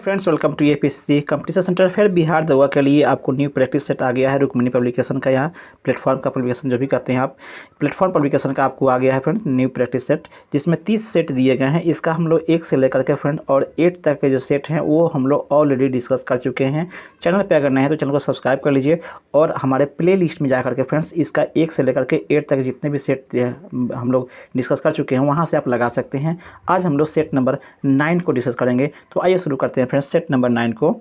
Friends, welcome to APSC competition centre फेयर बिहार दवा के लिए आपको न्यू प्रैक्टिस सेट आ गया है। रुक्मिणी पब्लिकेशन का यहाँ प्लेटफॉर्म का पब्लिकेशन जो भी कहते हैं आप, प्लेटफॉर्म पब्लिकेशन का आपको आ गया है फ्रेंड न्यू प्रैक्टिस सेट, जिसमें 30 सेट दिए गए हैं। इसका हम लोग 1 से लेकर के फ्रेंड और 8 तक के जो सेट हैं वो हम लोग ऑलरेडी डिस्कस कर चुके हैं। चैनल पर अगर नए हैं तो चैनल को सब्सक्राइब कर लीजिए और हमारे प्ले लिस्ट में जा करके फ्रेंड्स इसका 1 से लेकर के 8 तक जितने भी सेट हम लोग डिस्कस कर चुके हैं वहाँ से आप लगा सकते हैं। आज हम लोग सेट नंबर 9 को डिस्कस करेंगे। तो आइए शुरू करते हैं फ्रेंड्स सेट नंबर 9 को।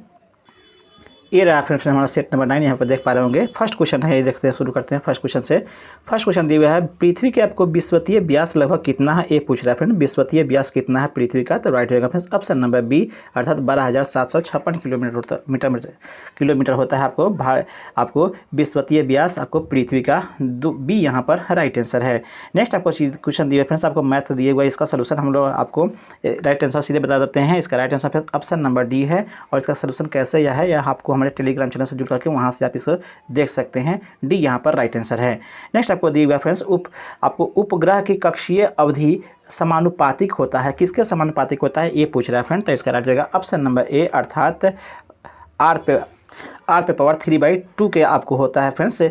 ये रहा फ्रेंड्स हमारा सेट नंबर 9, यहाँ पर देख पा रहे होंगे। फर्स्ट क्वेश्चन है, ये देखते हैं, शुरू करते हैं फर्स्ट क्वेश्चन से। फर्स्ट क्वेश्चन दिया हुआ है, पृथ्वी के आपको विश्वतीय व्यास लगभग कितना है, ये पूछ रहा है फ्रेंड। विश्वतीय व्यास कितना है पृथ्वी का, तो राइट होगा फ्रेंड्स ऑप्शन नंबर बी, अर्थात 12,756 किलोमीटर होता है आपको विश्वतीय व्यास आपको पृथ्वी का। बी यहाँ पर राइट आंसर है। नेक्स्ट आपको क्वेश्चन दिया फ्रेंड्स, आपको मैथ दिए हुआ है, इसका सोल्यूशन हम लोग आपको राइट आंसर सीधे बता देते हैं। इसका right answer option number D है और इसका सोल्यूशन कैसे यह है, यह आपको हमारे टेलीग्राम चैनल से जुड़ करके वहां से आप इसको देख सकते हैं। डी यहाँ पर राइट आंसर है। नेक्स्ट आपको दिया हुआ फ्रेंड्स, आपको उपग्रह की कक्षीय अवधि समानुपातिक होता है, किसके समानुपातिक होता है ये पूछ रहा है फ्रेंड। तो इसका राइट रहेगा ऑप्शन नंबर ए, अर्थात आर पे पावर 3/2 के आपको होता है फ्रेंड्स।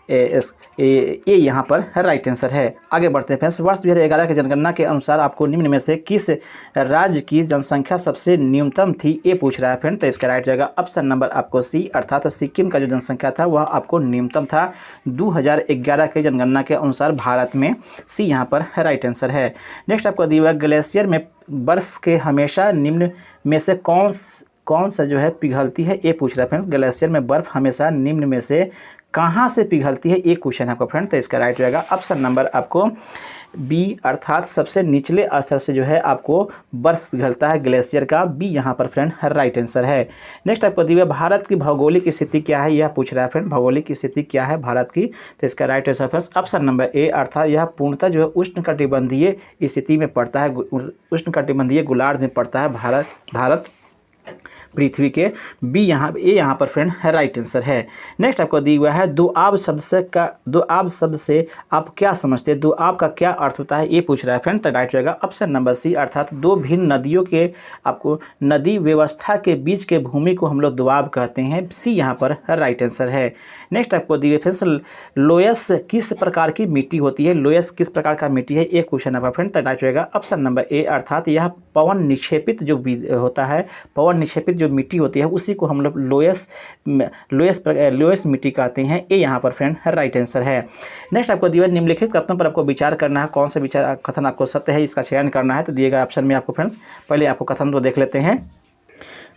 ये यहाँ पर राइट आंसर है। आगे बढ़ते हैं फ्रेंड्स, वर्ष 2011 की जनगणना के अनुसार आपको निम्न में से किस राज्य की जनसंख्या सबसे न्यूनतम थी, ये पूछ रहा है फ्रेंड। तो इसका राइट रहेगा ऑप्शन नंबर आपको सी, अर्थात सिक्किम का जो जनसंख्या था वह आपको न्यूनतम था 2011 के जनगणना के अनुसार भारत में। सी यहाँ पर राइट आंसर है। नेक्स्ट आपको दिया हुआ ग्लेशियर में बर्फ़ के हमेशा निम्न में से कौन सा जो है पिघलती है, ये पूछ रहा है फ्रेंड्स। ग्लेशियर में बर्फ़ हमेशा निम्न में से कहाँ से पिघलती है, ये क्वेश्चन है आपका फ्रेंड। तो इसका राइट रहेगा ऑप्शन नंबर आपको बी, अर्थात सबसे निचले स्तर से जो है आपको बर्फ़ पिघलता है ग्लेशियर का। बी यहाँ पर फ्रेंड राइट आंसर है। नेक्स्ट आपको दिया भारत की भौगोलिक स्थिति क्या है, यह पूछ रहा है फ्रेंड। भौगोलिक स्थिति क्या है भारत की, तो इसका right answer friends option number A, अर्थात यह पूर्णतः जो है उष्णकटिबंधीय स्थिति में पड़ता है, उष्णकटिबंधीय गोलार्ध में पड़ता है भारत पृथ्वी के। बी यहाँ पर फ्रेंड राइट आंसर है। नेक्स्ट आपको दिया हुआ है, दोआब शब्द से आप क्या समझते हैं, दोआब का क्या अर्थ होता है, ये पूछ रहा है फ्रेंड। तो राइट रहेगा ऑप्शन नंबर सी, अर्थात दो भिन्न नदियों के आपको नदी व्यवस्था के बीच के भूमि को हम लोग दोआब कहते हैं। सी यहाँ पर राइट आंसर है। नेक्स्ट आपको दिए फ्रेंड्स, लोयस किस प्रकार की मिट्टी होती है, लोयस किस प्रकार का मिट्टी है, एक क्वेश्चन है फ्रेंड। तो राइट रहेगा ऑप्शन नंबर ए, अर्थात यह पवन निक्षेपित जो होता है, पवन निक्षेपित जो मिट्टी होती है उसी को हम लोग लोयस मिट्टी कहते हैं। ये यहाँ पर फ्रेंड राइट आंसर है। नेक्स्ट आपको दिया निम्नलिखित कथनों पर आपको विचार करना है, कौन सा विचार कथन आपको सत्य है इसका चयन करना है। तो दिए गए ऑप्शन में आपको फ्रेंड्स पहले आपको कथन तो देख लेते हैं।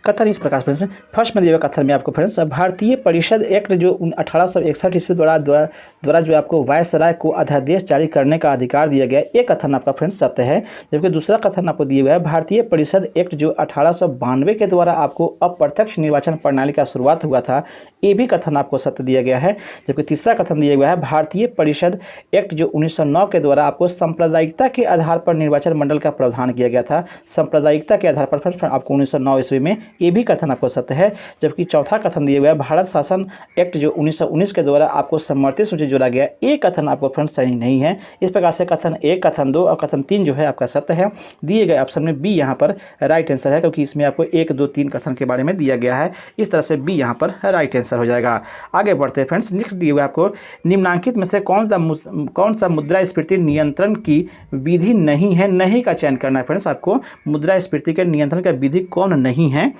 कथन इस प्रकार फ्रेंड्स, फर्स्ट में दिए हुए कथन में आपको फ्रेंड्स, भारतीय परिषद एक्ट जो 1861 ईस्वी द्वारा जो आपको वायसराय को अध्यादेश जारी करने का अधिकार दिया गया, ये कथन आपका फ्रेंड्स सत्य है। जबकि दूसरा कथन आपको दिया हुआ है, भारतीय परिषद एक्ट जो 1892 के द्वारा आपको अप्रत्यक्ष निर्वाचन प्रणाली का शुरुआत हुआ था, ये भी कथन आपको सत्य दिया गया है। जबकि तीसरा कथन दिया गया है, भारतीय परिषद एक्ट जो 1909 के द्वारा आपको सांप्रदायिकता के आधार पर निर्वाचन मंडल का प्रावधान किया गया था, सांप्रदायिकता के आधार पर आपको 1909 ईस्वी में, ये भी कथन आपको सत्य है। जबकि चौथा कथन दिया हुआ है, भारत शासन एक्ट जो 1919 के द्वारा आपको समवर्ती सूची जोड़ा गया, ये कथन आपको फ्रेंड्स सही नहीं है। इस प्रकार से कथन 1, कथन 2 और कथन 3 जो है आपका सत्य है। दिए गए ऑप्शन में बी यहाँ पर राइट आंसर है, क्योंकि इसमें आपको 1, 2, 3 कथन के बारे में दिया गया है। इस तरह से बी यहाँ पर राइट आंसर हो जाएगा। आगे बढ़ते हैं फ्रेंड्स, नेक्स्ट दिए हुए आपको निम्नांकित में से कौन सा मुद्रास्फीति नियंत्रण की विधि नहीं है, नहीं का चयन करना है फ्रेंड्स। आपको मुद्रास्फीति के नियंत्रण का विधि कौन नहीं है,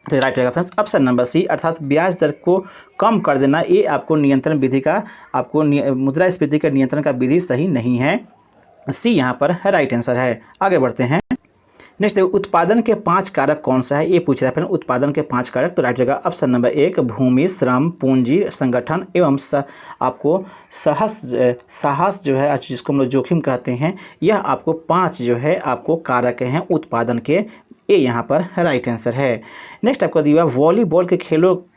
तो राइट रहेगा फ्रेंड्स ऑप्शन नंबर सी, अर्थात ब्याज दर को कम कर देना, ये आपको नियंत्रण विधि का आपको मुद्रास्फीति के नियंत्रण का विधि सही नहीं है। सी यहाँ पर राइट आंसर है। आगे बढ़ते हैं। नेक्स्ट उत्पादन के 5 कारक कौन सा है, ये पूछ रहा है फ्रेंड। उत्पादन के 5 कारक, तो राइट रहेगा ऑप्शन नंबर 1, भूमि, श्रम, पूंजी, संगठन एवं आपको साहस जो है जिसको हम लोग जोखिम कहते हैं, यह आपको 5 जो है आपको कारक हैं उत्पादन के। ये यहाँ पर राइट आंसर है। नेक्स्ट आपको दिया वॉलीबॉल के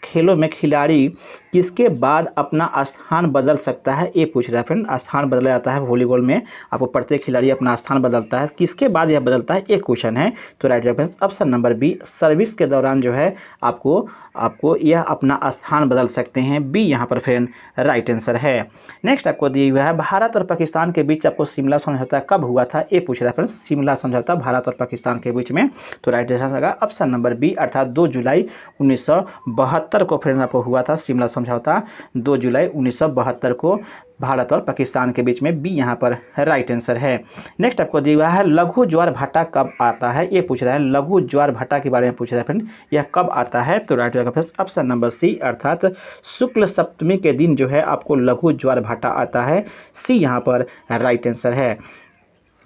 खेलों में खिलाड़ी किसके बाद अपना स्थान बदल सकता है, ये पूछ रहा है फ्रेंड। स्थान बदला जाता है वॉलीबॉल में, आपको प्रत्येक खिलाड़ी अपना स्थान बदलता है, किसके बाद यह बदलता है, एक क्वेश्चन है। तो right reference option number B, service के दौरान जो है आपको यह अपना स्थान बदल सकते हैं, बी यहाँ पर फ्रेंड राइट आंसर है। नेक्स्ट आपको दिया हुआ है भारत और पाकिस्तान के बीच आपको शिमला समझौता कब हुआ था, ये पूछ रहा है फ्रेंड्स। शिमला समझौता भारत और पाकिस्तान के बीच में, तो राइट आंसर होगा ऑप्शन नंबर बी अर्थात 2 जुलाई 1972 को फ्रेंड्स आपको हुआ था शिमला समझौता, 2 जुलाई 1972 को भारत और पाकिस्तान के बीच में, बी यहाँ पर राइट आंसर है। नेक्स्ट आपको दिया हुआ है लघु ज्वार भाटा कब आता है, ये पूछ रहा है। लघु ज्वार भाटा के बारे में पूछ रहा है फ्रेंड, यह कब आता है, तो राइट होगा फ्रेंड्स ऑप्शन नंबर सी अर्थात शुक्ल सप्तमी के दिन जो है आपको लघु ज्वार भाटा आता है, सी यहाँ पर राइट आंसर है।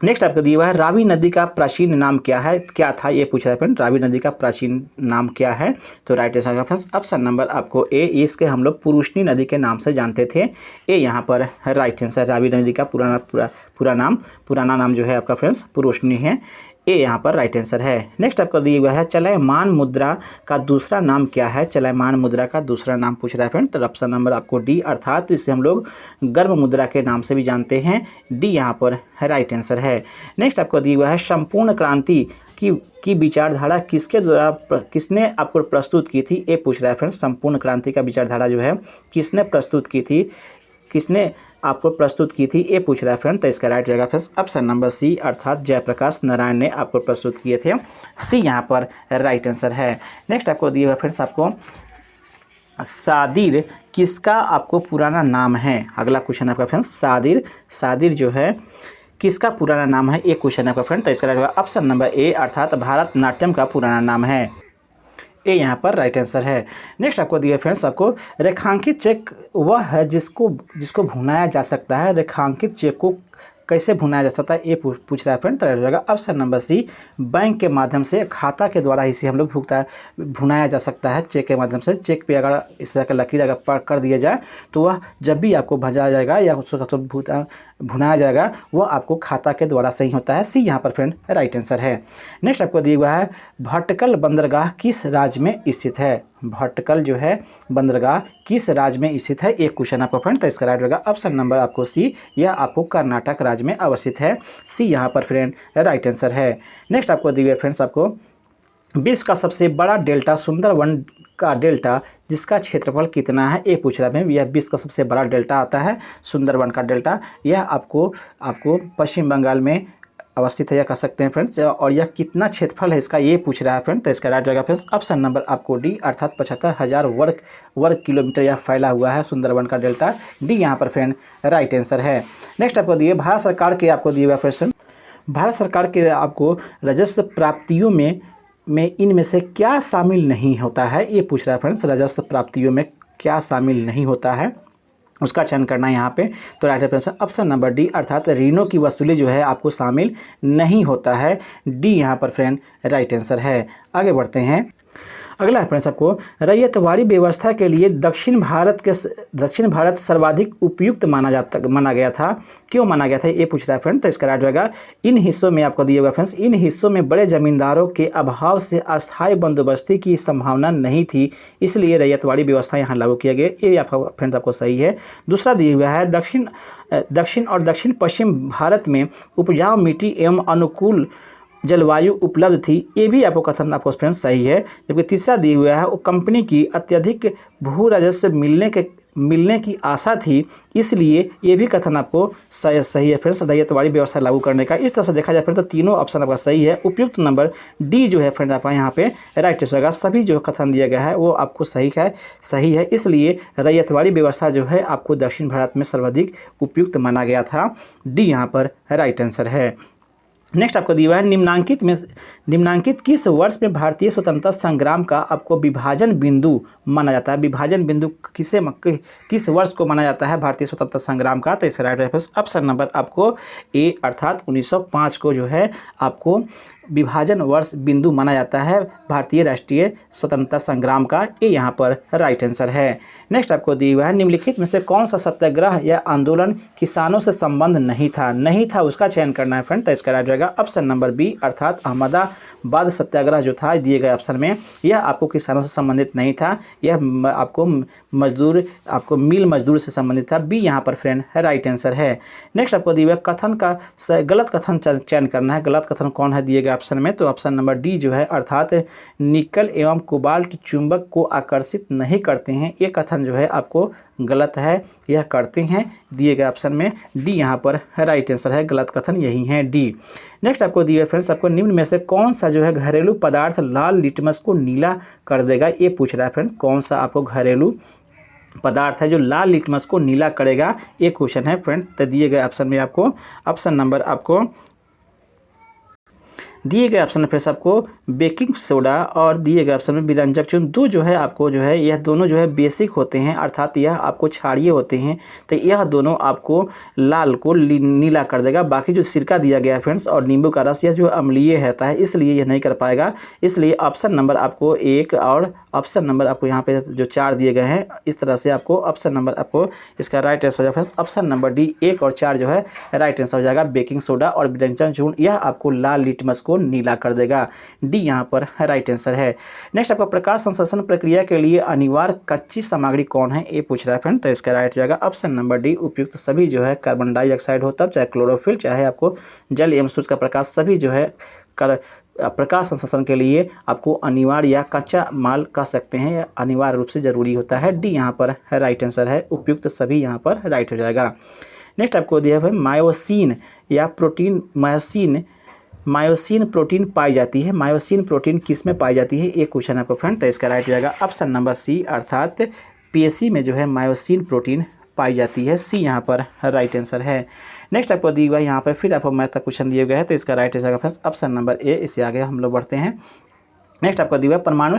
नेक्स्ट आपको दिया हुआ है रावी नदी का प्राचीन नाम क्या था, ये पूछ रहा है फ्रेंड। रावी नदी का प्राचीन नाम क्या है, तो राइट आंसर है फ्रेंड्स ऑप्शन नंबर आपको ए, इसके हम लोग पुरुषनी नदी के नाम से जानते थे, ए यहाँ पर राइट आंसर। रावी नदी का पुराना नाम जो है आपका फ्रेंड्स पुरुषनी है, ए यहाँ पर राइट आंसर है। नेक्स्ट आपको दिया हुआ है चलयमान मुद्रा का दूसरा नाम क्या है, चलयमान मुद्रा का दूसरा नाम पूछ रहा है फ्रेंड, तो ऑप्शन नंबर आपको डी अर्थात इसे हम लोग गर्भ मुद्रा के नाम से भी जानते हैं, डी यहाँ पर राइट आंसर है। नेक्स्ट आपको दिया हुआ है संपूर्ण क्रांति की विचारधारा किसने आपको प्रस्तुत की थी, ये पूछ रहा है फ्रेंड। संपूर्ण क्रांति का विचारधारा जो है किसने प्रस्तुत की थी, किसने आपको प्रस्तुत की थी, ये पूछ रहा है फ्रेंड। तो इसका राइट रहेगा फ्रेंड्स ऑप्शन नंबर सी अर्थात जयप्रकाश नारायण ने आपको प्रस्तुत किए थे, सी यहाँ पर राइट आंसर है। नेक्स्ट आपको दिया हुआ फ्रेंड्स आपको सादिर किसका आपको पुराना नाम है, अगला क्वेश्चन आपका फ्रेंड्स सादिर जो है किसका पुराना नाम है, एक क्वेश्चन आपका फ्रेंड। तो इसका राइट होगा ऑप्शन नंबर ए अर्थात भारतनाट्यम का पुराना नाम है, ए यहाँ पर राइट आंसर है। नेक्स्ट आपको दिया फ्रेंड्स आपको रेखांकित चेक वह है जिसको भुनाया जा सकता है, रेखांकित चेक को कैसे भुनाया जा सकता है, ये पूछ रहा है फ्रेंड। तो राइट होगा ऑप्शन नंबर सी, बैंक के माध्यम से खाता के द्वारा इसे हम लोग भुनाया जा सकता है, चेक के माध्यम से। चेक पे अगर इस तरह का लकीर अगर कर दिया जाए तो वह जब भी आपको भेजा जाएगा या उसको भुनाया जाएगा वो आपको खाता के द्वारा सही होता है, सी यहाँ पर फ्रेंड राइट आंसर है। नेक्स्ट आपको दिया हुआ है भटकल बंदरगाह किस राज्य में स्थित है, भटकल जो है बंदरगाह किस राज्य में स्थित है, एक क्वेश्चन आपको फ्रेंड। तो इसका राइट होगा ऑप्शन नंबर आपको सी, यह आपको कर्नाटक राज्य में अवस्थित है, सी यहाँ पर फ्रेंड राइट आंसर है। नेक्स्ट आपको दिया हुआ फ्रेंड्स आपको विश्व का सबसे बड़ा डेल्टा सुंदरवन का डेल्टा जिसका क्षेत्रफल कितना है, ये पूछ रहा है। यह विश्व का सबसे बड़ा डेल्टा आता है सुंदरवन का डेल्टा, यह आपको पश्चिम बंगाल में अवस्थित है, यह कह सकते हैं फ्रेंड्स। और यह कितना क्षेत्रफल है इसका, ये पूछ रहा है फ्रेंड। तो इसका राइट रहेगा फ्रेंड्स ऑप्शन नंबर आपको डी अर्थात 75,000 वर्ग किलोमीटर यह फैला हुआ है सुंदरवन का डेल्टा, डी यहाँ पर फ्रेंड राइट आंसर है। नेक्स्ट आपको दिए भारत सरकार के आपको दिए हुआ क्वेश्चन, भारत सरकार के आपको राजस्व प्राप्तियों में इनमें से क्या शामिल नहीं होता है, ये पूछ रहा है फ्रेंड्स। राजस्व प्राप्तियों में क्या शामिल नहीं होता है उसका चयन करना है यहाँ पे। तो right answer option number D अर्थात ऋणों की वसूली जो है आपको शामिल नहीं होता है, डी यहाँ पर फ्रेंड राइट आंसर है। आगे बढ़ते हैं, अगला है फ्रेंड्स आपको रैयतवाड़ी व्यवस्था के लिए दक्षिण भारत सर्वाधिक उपयुक्त माना गया था, क्यों माना गया था, ये पूछ रहा है फ्रेंड। तो इसका राइट होगा इन हिस्सों में आपको दिया हुआ फ्रेंड्स, इन हिस्सों में बड़े जमींदारों के अभाव से अस्थायी बंदोबस्ती की संभावना नहीं थी, इसलिए रैयतवाड़ी व्यवस्था यहाँ लागू किया गया, ये आपका फ्रेंड्स आपको सही है। दूसरा दिया हुआ है दक्षिण और दक्षिण पश्चिम भारत में उपजाऊ मिट्टी एवं अनुकूल जलवायु उपलब्ध थी, ये भी आपको कथन आपको फ्रेंड्स सही है। जबकि तीसरा दिया हुआ है वो कंपनी की अत्यधिक भू राजस्व मिलने की आशा थी, इसलिए ये भी कथन आपको सही है फ्रेंड्स रैयतवाड़ी व्यवस्था लागू करने का। इस तरह से देखा जाए फ्रेंड्स तो तीनों ऑप्शन आपका सही है, उपयुक्त नंबर डी जो है फ्रेंड आपका यहाँ पे राइट आंसर होगा। सभी जो कथन दिया गया है वो आपको सही है, इसलिए रैयतवाड़ी व्यवस्था जो है आपको दक्षिण भारत में सर्वाधिक उपयुक्त माना गया था, डी यहाँ पर राइट आंसर है। नेक्स्ट आपको दिया है निम्नांकित किस वर्ष में भारतीय स्वतंत्रता संग्राम का आपको विभाजन बिंदु माना जाता है, विभाजन बिंदु किस वर्ष को माना जाता है भारतीय स्वतंत्रता संग्राम का। तो इसका राइट रेफरेंस ऑप्शन नंबर आपको ए अर्थात 1905 को जो है आपको विभाजन वर्ष बिंदु माना जाता है भारतीय राष्ट्रीय स्वतंत्रता संग्राम का? ये यहाँ पर राइट आंसर है। नेक्स्ट आपको दिया हुआ है, निम्नलिखित में से कौन सा सत्याग्रह या आंदोलन किसानों से संबंध नहीं था उसका चयन करना है फ्रेंड। तो इसका राइट रहेगा ऑप्शन नंबर बी, अर्थात अहमदाबाद सत्याग्रह जो था दिए गए ऑप्शन में, यह आपको किसानों से संबंधित नहीं था, यह आपको मिल मजदूर से संबंधित था। बी यहाँ पर फ्रेंड राइट आंसर है। नेक्स्ट आपको दिया हुआ कथन का गलत कथन चयन करना है। गलत कथन कौन है दिए गए ऑप्शन में? तो ऑप्शन नंबर डी जो है, अर्थात निकल एवं कोबाल्ट चुंबक को आकर्षित नहीं करते हैं, ये कथन जो है आपको गलत है, यह करते हैं दिए गए ऑप्शन में। डी यहाँ पर राइट आंसर है, गलत कथन यही है डी। नेक्स्ट आपको दिए फ्रेंड्स, आपको निम्न में से कौन सा जो है घरेलू पदार्थ लाल लिटमस को नीला कर देगा? ये पूछ रहा है फ्रेंड, कौन सा आपको घरेलू पदार्थ है जो लाल लिटमस को नीला करेगा, ये क्वेश्चन है फ्रेंड। तो दिए गए ऑप्शन में आपको ऑप्शन नंबर आपको दिए गए ऑप्शन में फिर से आपको बेकिंग सोडा और दिए गए ऑप्शन में विरंजक चूर्ण, दो जो है आपको जो है यह दोनों जो है बेसिक होते हैं, अर्थात यह आपको क्षारीय होते हैं, तो यह दोनों आपको लाल को नीला कर देगा। बाकी जो सिरका दिया गया है फ्रेंड्स और नींबू का रस, यह जो अम्लीय रहता है इसलिए यह नहीं कर पाएगा। इसलिए ऑप्शन नंबर आपको 1 और ऑप्शन नंबर आपको यहाँ पे जो 4 दिए गए हैं, इस तरह से आपको ऑप्शन नंबर आपको इसका राइट आंसर हो जाएगा फ्रेंड्स। ऑप्शन नंबर डी 1 और 4 जो है राइट आंसर हो जाएगा। बेकिंग सोडा और विरंजक चूर्ण यह आपको लाल लिटमस को नीला कर देगा। डी यहाँ पर राइट आंसर है। नेक्स्ट आपका प्रकाश संश्लेषण प्रक्रिया के लिए अनिवार्य कच्ची सामग्री कौन है? ये पूछ रहा है फ्रेंड। तो इसका राइट हो जाएगा ऑप्शन नंबर डी, उपयुक्त सभी जो है कार्बन डाइऑक्साइड हो, तब चाहे क्लोरोफिल चाहे आपको जल एवं सूर्य का प्रकाश, सभी जो है प्रकाश संश्लेषण के लिए आपको अनिवार्य या कच्चा माल कह सकते हैं, या अनिवार्य रूप से जरूरी होता है। डी यहाँ पर राइट आंसर है, उपयुक्त सभी यहाँ पर राइट हो जाएगा। नेक्स्ट आपको दिया है मायोसिन या प्रोटीन, मायोसिन प्रोटीन पाई जाती है। मायोसिन प्रोटीन किस में पाई जाती है? एक क्वेश्चन आपको फ्रेंड। तो इसका राइट हो जाएगा ऑप्शन नंबर सी, अर्थात पेशी में जो है मायोसिन प्रोटीन पाई जाती है। सी यहाँ पर राइट आंसर है। नेक्स्ट आपको दी हुआ यहाँ पर फिर आपको मैथ का क्वेश्चन दिए गए हैं, तो इसका राइट हो जाएगा फ्रेंड्स ऑप्शन नंबर ए। इससे आगे हम लोग बढ़ते हैं। नेक्स्ट आपको दी हुआ परमाणु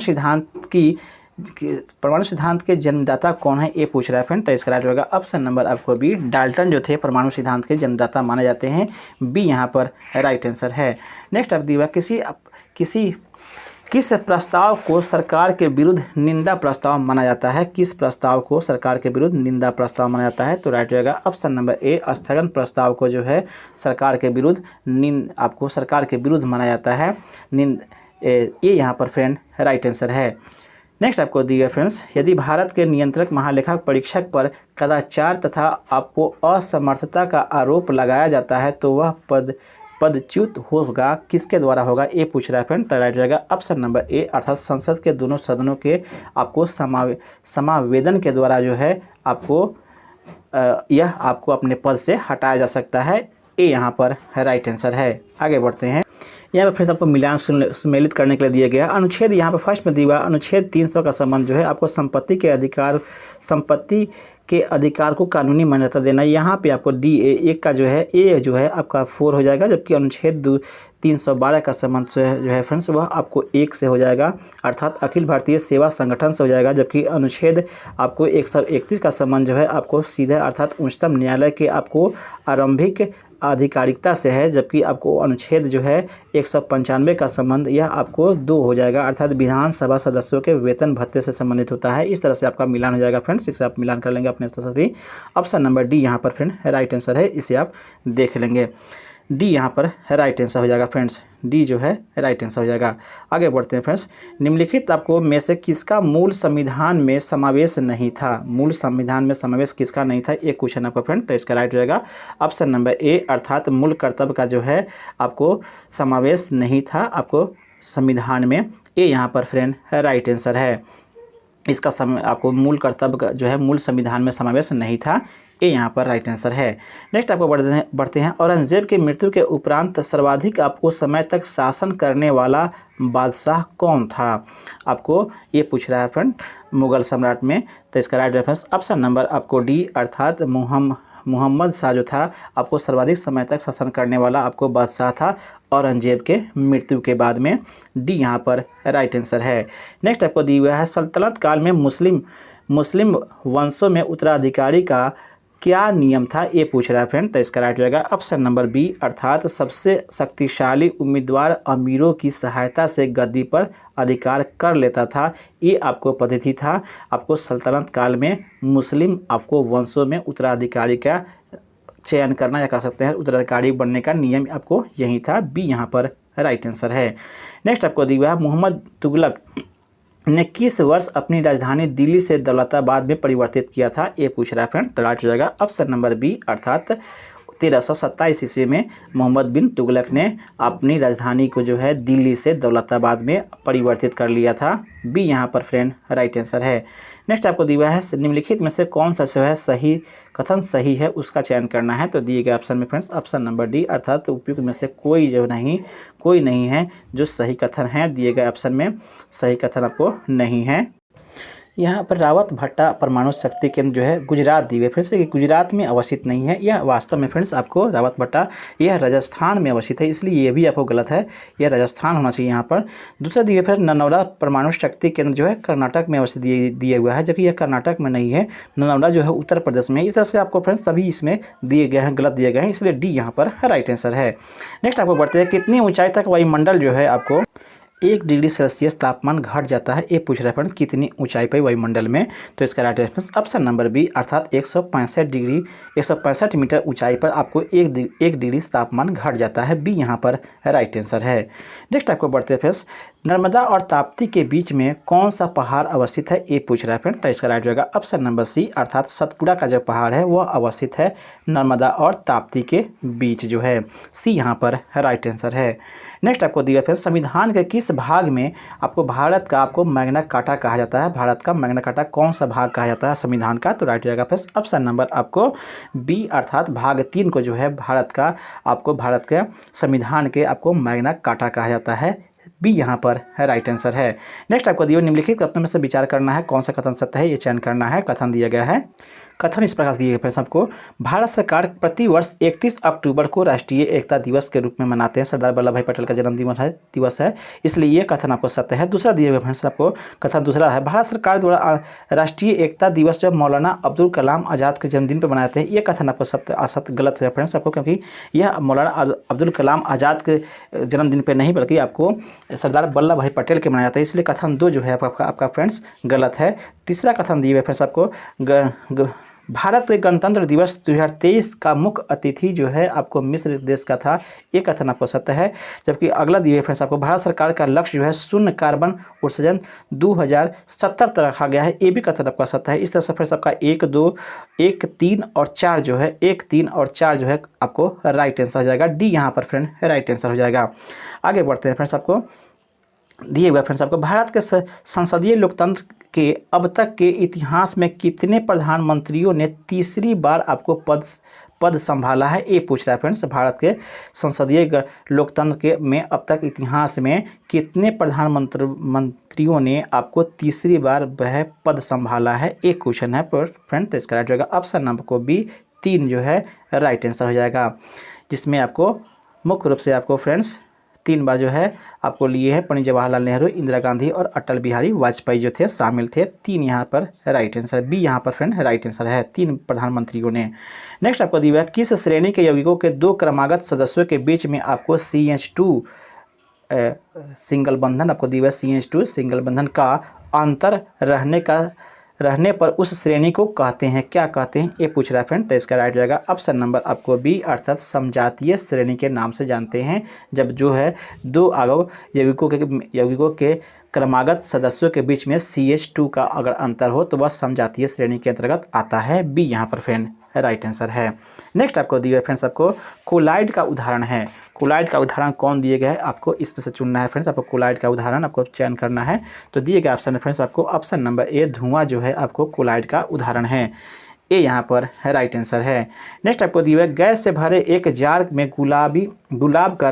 सिद्धांत के जन्मदाता कौन है? ये पूछ रहा है फ्रेंड। तो इसका राइट होगा ऑप्शन नंबर आपको बी, डाल्टन जो थे परमाणु सिद्धांत के जन्मदाता माने जाते हैं। बी यहाँ पर राइट आंसर है। नेक्स्ट आप दिया किस प्रस्ताव को सरकार के विरुद्ध निंदा प्रस्ताव माना जाता है? किस प्रस्ताव को सरकार के विरुद्ध निंदा प्रस्ताव माना जाता है? तो राइट रहेगा ऑप्शन नंबर ए, स्थगन प्रस्ताव को जो है सरकार के विरुद्ध आपको सरकार के विरुद्ध माना जाता है। ये यहाँ पर फ्रेंड राइट आंसर है। नेक्स्ट आपको दिया फ्रेंड्स, यदि भारत के नियंत्रक महालेखा परीक्षक पर कदाचार तथा आपको असमर्थता का आरोप लगाया जाता है तो वह पदच्युत होगा, किसके द्वारा होगा? ये पूछ रहा है फ्रेंड। तो राइट रहेगा ऑप्शन नंबर ए, अर्थात संसद के दोनों सदनों के आपको समावेदन के द्वारा जो है आपको यह आपको अपने पद से हटाया जा सकता है। ये यहाँ पर राइट आंसर है। आगे बढ़ते हैं। यहाँ पर फिर आपको मिलान सुमेलित करने के लिए दिया गया अनुच्छेद, यहाँ पर फर्स्ट में दिया अनुच्छेद 300 का संबंध जो है आपको संपत्ति के अधिकार को कानूनी मान्यता देना। यहाँ पे आपको डी एक का जो है ए जो है आपका 4 हो जाएगा, जबकि अनुच्छेद 312 का संबंध जो है फ्रेंड्स वह आपको 1 से हो जाएगा, अर्थात अखिल भारतीय सेवा संगठन से हो जाएगा। जबकि अनुच्छेद आपको 131 का संबंध जो है आपको सीधे अर्थात उच्चतम न्यायालय के आपको आरंभिक आधिकारिकता से है। जबकि आपको अनुच्छेद जो है 195 का संबंध यह आपको 2 हो जाएगा, अर्थात विधानसभा सदस्यों के वेतन भत्ते से संबंधित होता है। इस तरह से आपका मिलान हो जाएगा फ्रेंड्स। इसे आप मिलान कर लेंगे अपने स्तर से भी। ऑप्शन नंबर डी यहाँ पर फ्रेंड राइट आंसर है, इसे आप देख लेंगे। डी यहाँ पर राइट आंसर हो जाएगा फ्रेंड्स। डी जो है राइट आंसर हो जाएगा। आगे बढ़ते हैं फ्रेंड्स। निम्नलिखित आपको में से किसका मूल संविधान में समावेश नहीं था? मूल संविधान में समावेश किसका नहीं था? एक क्वेश्चन आपको फ्रेंड। तो इसका राइट हो जाएगा ऑप्शन नंबर ए, अर्थात मूल कर्तव्य का जो है आपको समावेश नहीं था आपको संविधान में। ये यहाँ पर फ्रेंड राइट आंसर है। इसका आपको मूल कर्तव्य का जो है मूल संविधान में समावेश नहीं था। ये यहाँ पर राइट आंसर है। नेक्स्ट आपको बढ़ते हैं। औरंगजेब की मृत्यु के उपरांत सर्वाधिक आपको समय तक शासन करने वाला बादशाह कौन था? आपको ये पूछ रहा है फ्रेंड मुगल सम्राट में। तो इसका राइट रेफरेंस ऑप्शन नंबर आपको डी, अर्थात मुहम्मद शाह जो था आपको सर्वाधिक समय तक शासन करने वाला आपको बादशाह था औरंगजेब के मृत्यु के बाद में। डी यहाँ पर राइट आंसर है। नेक्स्ट आपको दी हुआ है सल्तनत काल में मुस्लिम वंशों में उत्तराधिकारी का क्या नियम था, ये पूछ रहा है फ्रेंड। तो इसका राइट हो जाएगा ऑप्शन नंबर बी, अर्थात सबसे शक्तिशाली उम्मीदवार अमीरों की सहायता से गद्दी पर अधिकार कर लेता था। ये आपको पद्धति था आपको सल्तनत काल में मुस्लिम आपको वंशों में उत्तराधिकारी का चयन करना, या कह सकते हैं उत्तराधिकारी बनने का नियम आपको यही था। बी यहाँ पर राइट आंसर है। नेक्स्ट आपको दिया है मोहम्मद तुगलक ने किस वर्ष अपनी राजधानी दिल्ली से दौलताबाद में परिवर्तित किया था, ये पूछ रहा है फ्रेंड। तो राइट हो जाएगा ऑप्शन नंबर बी, अर्थात 1327 ईस्वी में मोहम्मद बिन तुगलक ने अपनी राजधानी को जो है दिल्ली से दौलताबाद में परिवर्तित कर लिया था। बी यहाँ पर फ्रेंड राइट आंसर है। नेक्स्ट आपको दिया है निम्नलिखित में से कौन सा जो है सही कथन सही है, उसका चयन करना है। तो दिए गए ऑप्शन में फ्रेंड्स ऑप्शन नंबर डी, अर्थात उपयुक्त में से कोई नहीं है जो सही कथन है। दिए गए ऑप्शन में सही कथन आपको नहीं है। यहाँ पर रावत भट्टा परमाणु शक्ति केंद्र जो है गुजरात दी हुई है फ्रेंड्स, ये गुजरात में अवस्थित नहीं है। यह वास्तव में फ्रेंड्स आपको रावत भट्टा यह राजस्थान में अवस्थित है, इसलिए ये भी आपको गलत है, यह राजस्थान होना चाहिए यहाँ पर। दूसरा दिए फिर ननौरा परमाणु शक्ति केंद्र जो है कर्नाटक में अवस्थित दिया हुआ है, जबकि यह कर्नाटक में नहीं है, ननौरा जो है उत्तर प्रदेश में। इस तरह से आपको फ्रेंड्स सभी इसमें दिए गए हैं, गलत दिए गए हैं, इसलिए डी यहाँ पर राइट आंसर है। नेक्स्ट आपको बढ़ते हैं, कितनी ऊंचाई तक वायुमंडल जो है आपको 1 डिग्री सेल्सियस तापमान घट जाता है, ये पूछ रहा है फ्रेंड कितनी ऊंचाई पर वायुमंडल में। तो इसका right answer option number B, अर्थात 165 मीटर ऊंचाई पर आपको 1 डिग्री तापमान घट जाता है। बी यहाँ पर राइट आंसर है। नेक्स्ट आपको बढ़ते हैं फ्रेंड्स, नर्मदा और ताप्ती के बीच में कौन सा पहाड़ अवस्थित है, ये पूछ रहा है फ्रेंड। तो इसका राइट होगा ऑप्शन नंबर सी, अर्थात सतपुड़ा का जो पहाड़ है वह अवस्थित है नर्मदा और ताप्ती के बीच जो है। सी यहाँ पर राइट आंसर है। नेक्स्ट आपको दिया फिर संविधान के किस भाग में आपको भारत का आपको मैग्ना कार्टा कहा जाता है, भारत का मैग्ना कार्टा कौन सा भाग कहा जाता है संविधान का। तो राइट हो जाएगा फिर ऑप्शन नंबर आपको बी, अर्थात भाग 3 को जो है भारत के संविधान के आपको मैग्ना कार्टा कहा जाता है। बी यहाँ पर राइट आंसर है। नेक्स्ट आपको दिए निम्नलिखित कथनों में से विचार करना है, कौन सा कथन सत्य है ये चयन करना है। कथन दिया गया है, कथन इस प्रकार दिए गए सबको, भारत सरकार प्रतिवर्ष 31 अक्टूबर को राष्ट्रीय एकता दिवस के रूप में मनाते हैं, सरदार वल्लभ भाई पटेल का जन्म दिवस है, इसलिए ये कथन आपको सत्य है। दूसरा दिए गए फ्रेंड्स आपको कथन दूसरा है, भारत सरकार द्वारा राष्ट्रीय एकता दिवस जो मौलाना अब्दुल कलाम आज़ाद के जन्मदिन पर मनाते हैं, ये कथन आपको सत्य असत्य गलत है फ्रेंड्स आपको, क्योंकि यह मौलाना अब्दुल कलाम आज़ाद के जन्मदिन पर नहीं बल्कि आपको सरदार वल्लभ भाई पटेल के मनाया जाता है, इसलिए कथन 2 जो है आपका फ्रेंड्स गलत है। तीसरा कथन दिए हुए फ्रेंड्स आपको भारत के गणतंत्र दिवस 2023 का मुख्य अतिथि जो है आपको मिस्र देश का था, ये कथन आपको सत्य है। जबकि अगला दिए फ्रेंड्स आपको भारत सरकार का लक्ष्य जो है शून्य कार्बन उत्सर्जन 2070 तक रखा गया है, ये भी कथन आपका सत्य है। इस तरह से फ्रेंड्स आपका 1, 2, 1, 3 और 4 जो है 1, 3 और 4 जो है आपको राइट आंसर हो जाएगा। डी यहाँ पर फ्रेंड राइट आंसर हो जाएगा। आगे बढ़ते हैं फ्रेंड्स, आपको दिए हुए फ्रेंड्स आपको भारत के संसदीय लोकतंत्र के अब तक के इतिहास में कितने प्रधानमंत्रियों ने तीसरी बार आपको पद संभाला है, ये पूछ रहा है फ्रेंड्स। भारत के संसदीय लोकतंत्र के में अब तक इतिहास में कितने प्रधानमंत्रियों ने आपको तीसरी बार वह पद संभाला है, एक क्वेश्चन है फ्रेंड। तो इसका राइट होगा ऑप्शन नंबर को बी, 3 जो है राइट आंसर हो जाएगा, जिसमें आपको मुख्य रूप से आपको फ्रेंड्स 3 बार जो है आपको लिए हैं पंडित जवाहरलाल नेहरू, इंदिरा गांधी और अटल बिहारी वाजपेयी जो थे शामिल थे। 3 यहाँ पर राइट आंसर, बी यहाँ पर फ्रेंड राइट आंसर है, 3 प्रधानमंत्रियों ने। नेक्स्ट आपको दिया है किस श्रेणी के यौगिकों के 2 क्रमागत सदस्यों के बीच में आपको CH2 सिंगल बंधन आपको दिया है, CH2 सिंगल बंधन का अंतर रहने पर उस श्रेणी को कहते हैं, क्या कहते हैं, ये पूछ रहा है फ्रेंड। तो इसका राइट जाएगा ऑप्शन नंबर आपको बी, अर्थात समजातीय श्रेणी के नाम से जानते हैं। जब जो है 2 आगव यौगिकों के क्रमागत सदस्यों के बीच में CH2 का अगर अंतर हो तो वह समजातीय श्रेणी के अंतर्गत आता है। बी यहाँ पर फ्रेंड राइट आंसर है। नेक्स्ट आपको दिया है फ्रेंड्स आपको कोलाइड का उदाहरण है, कोलाइड का उदाहरण कौन दिए गए हैं आपको इसमें से चुनना है फ्रेंड्स। आपको कोलाइड का उदाहरण आपको चयन करना है। तो दिए गए ऑप्शन है फ्रेंड्स आपको ऑप्शन नंबर ए, धुआं जो है आपको कोलाइड का उदाहरण है, ये यहाँ पर राइट आंसर है। नेक्स्ट आपको दिया है गैस से भरे एक जार में गुलाब का